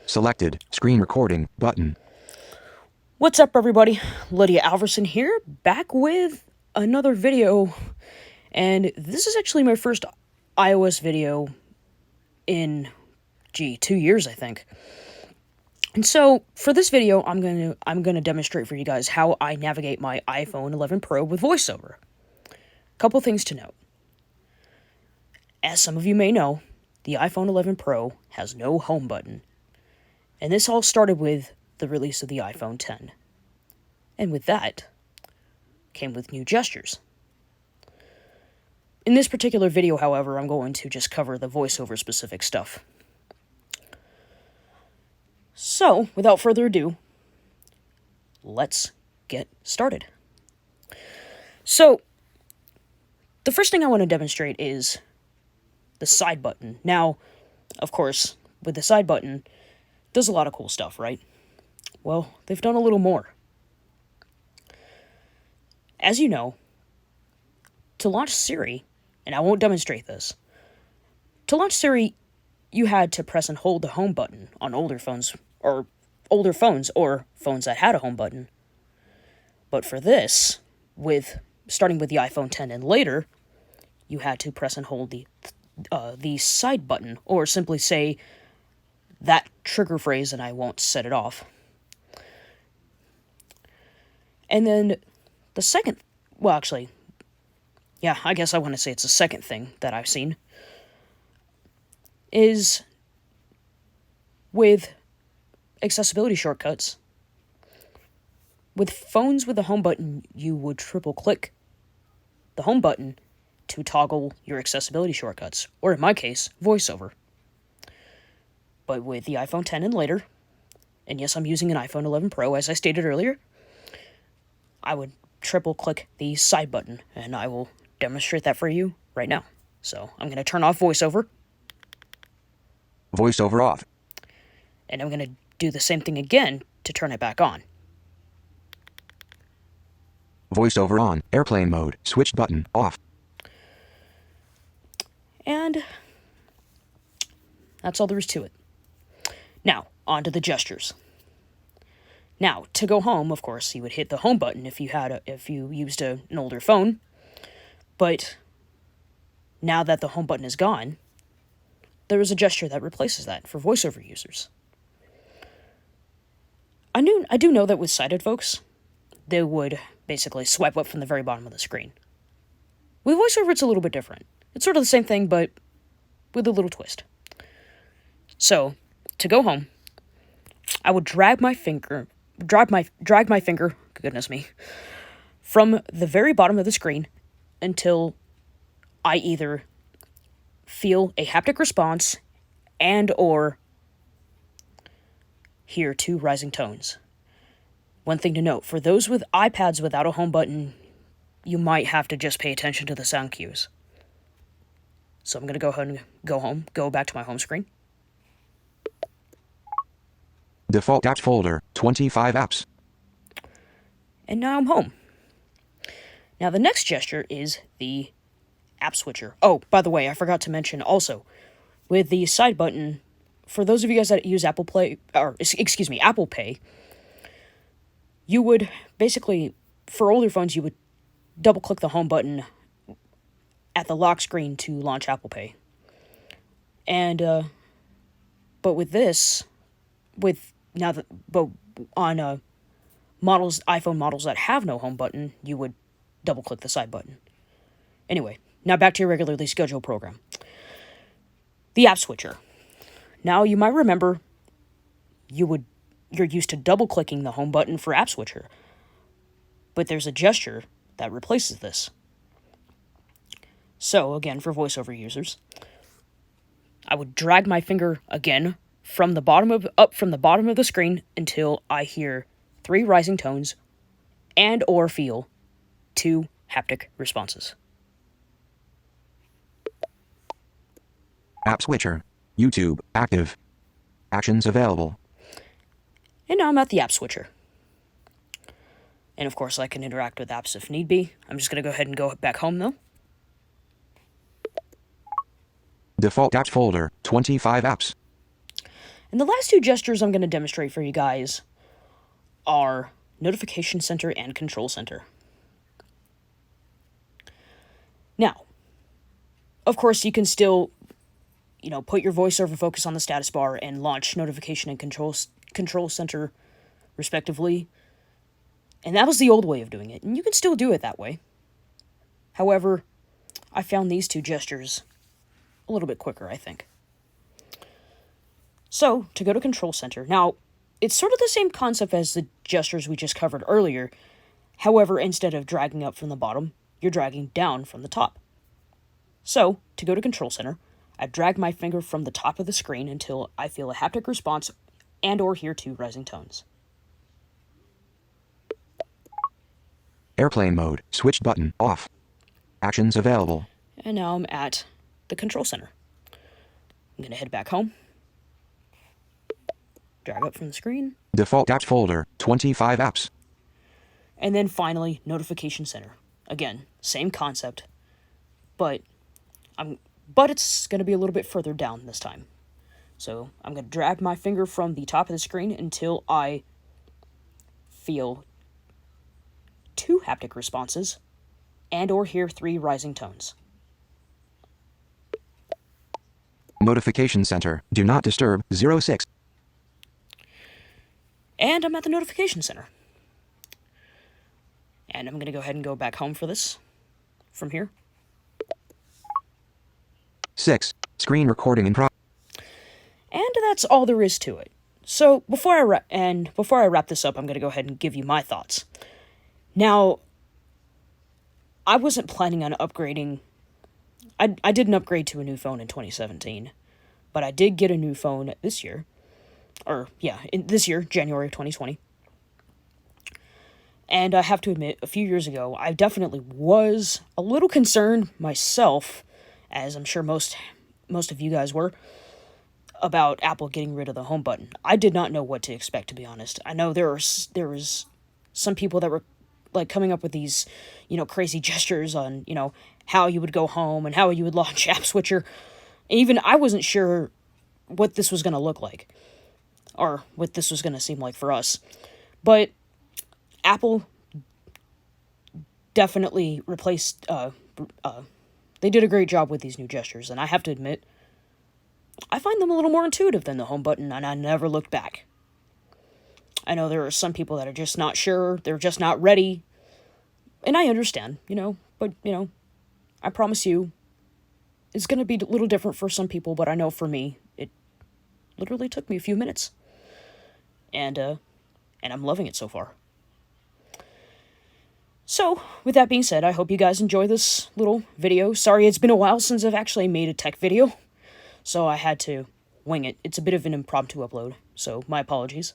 Selected. Screen recording button. What's up, everybody? Lydia Alverson here, back with another video, and this is actually my first iOS video in, 2 years, I think. And so, for this video, I'm gonna demonstrate for you guys how I navigate my iPhone 11 Pro with VoiceOver. Couple things to note. As some of you may know, the iPhone 11 Pro has no home button, and this all started with the release of the iPhone X. And with that came with new gestures. In this particular video, however, I'm going to just cover the VoiceOver specific stuff. So, without further ado, let's get started. So, the first thing I want to demonstrate is the side button. Now, of course, with the side button, it does a lot of cool stuff, right? Well, they've done a little more. As you know, to launch Siri, and I won't demonstrate this, to launch Siri, you had to press and hold the home button on older phones or phones that had a home button. But for this, starting with the iPhone X and later, you had to press and hold the side button, or simply say that trigger phrase, and I won't set it off. And then the second, well, actually, yeah, I guess I want to say it's the second thing that I've seen, is with accessibility shortcuts. With phones with a home button, you would triple click the home button to toggle your accessibility shortcuts, or in my case, VoiceOver. But with the iPhone X and later, and yes, I'm using an iPhone 11 Pro, as I stated earlier, I would triple click the side button, and I will demonstrate that for you right now. So I'm going to turn off VoiceOver. VoiceOver off. And I'm going to do the same thing again to turn it back on. VoiceOver on. Airplane mode. Switch button off. And that's all there is to it. Now, on to the gestures. Now, to go home, of course, you would hit the home button if you used an older phone. But now that the home button is gone, there is a gesture that replaces that for VoiceOver users. I do know that with sighted folks, they would basically swipe up from the very bottom of the screen. With VoiceOver, it's a little bit different. It's sort of the same thing, but with a little twist. So, to go home, I would drag my finger, goodness me, from the very bottom of the screen until I either feel a haptic response and or hear 2 rising tones. One thing to note, for those with iPads without a home button, you might have to just pay attention to the sound cues. So I'm going to go ahead and go back to my home screen. Default apps folder. 25 apps. And now I'm home. Now the next gesture is the app switcher. Oh, by the way, I forgot to mention also, with the side button, for those of you guys that use Apple Pay, you would basically, for older phones, you would double click the home button at the lock screen to launch Apple Pay. And, but with this, on iPhone models that have no home button, you would double click the side button. Anyway, now back to your regularly scheduled program. The app switcher. Now you might remember you're used to double clicking the home button for app switcher, but there's a gesture that replaces this. So again, for VoiceOver users, I would drag my finger again from the bottom of the screen until I hear 3 rising tones and or feel 2 haptic responses. App switcher. YouTube. Active. Actions available. And now I'm at the app switcher. And of course I can interact with apps if need be. I'm just going to go ahead and go back home though. Default apps folder. 25 apps. And the last two gestures I'm going to demonstrate for you guys are Notification Center and Control Center. Now, of course, you can still, put your VoiceOver focus on the status bar and launch Notification and Control Center, respectively. And that was the old way of doing it, and you can still do it that way. However, I found these two gestures a little bit quicker, I think. So, to go to Control Center. Now, it's sort of the same concept as the gestures we just covered earlier. However, instead of dragging up from the bottom, you're dragging down from the top. So, to go to Control Center, I drag my finger from the top of the screen until I feel a haptic response and or hear two rising tones. Airplane mode, switch button, off. Actions available. And now I'm at the Control Center. I'm going to head back home. Drag up from the screen. Default apps folder, 25 apps. And then finally, Notification Center. Again, same concept, but it's going to be a little bit further down this time. So I'm going to drag my finger from the top of the screen until I feel two haptic responses and or hear three rising tones. Notification Center, do not disturb, 06. And I'm at the Notification Center. And I'm going to go ahead and go back home for this from here. 6. Screen recording in progress. And that's all there is to it. So before I wrap this up, I'm going to go ahead and give you my thoughts. Now, I wasn't planning on upgrading. I didn't upgrade to a new phone in 2017, but I did get a new phone this year. This year, January of 2020. And I have to admit, a few years ago, I definitely was a little concerned myself, as I'm sure most of you guys were, about Apple getting rid of the home button. I did not know what to expect, to be honest. I know there was some people that were coming up with these, crazy gestures on, how you would go home and how you would launch App Switcher. Even I wasn't sure what this was going to look like, or what this was going to seem like for us. But Apple definitely replaced, they did a great job with these new gestures, and I have to admit, I find them a little more intuitive than the home button, and I never looked back. I know there are some people that are just not sure, they're just not ready, and I understand, but, I promise you, it's going to be a little different for some people, but I know for me, it literally took me a few minutes, and I'm loving it so far. So, with that being said, I hope you guys enjoy this little video. Sorry, it's been a while since I've actually made a tech video, so I had to wing it. It's a bit of an impromptu upload, so my apologies.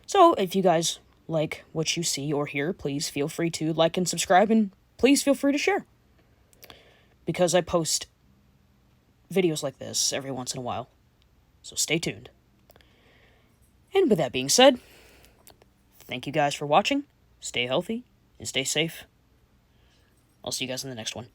So, if you guys like what you see or hear, please feel free to like and subscribe, and please feel free to share. Because I post videos like this every once in a while, so stay tuned. And with that being said, thank you guys for watching, stay healthy, and stay safe. I'll see you guys in the next one.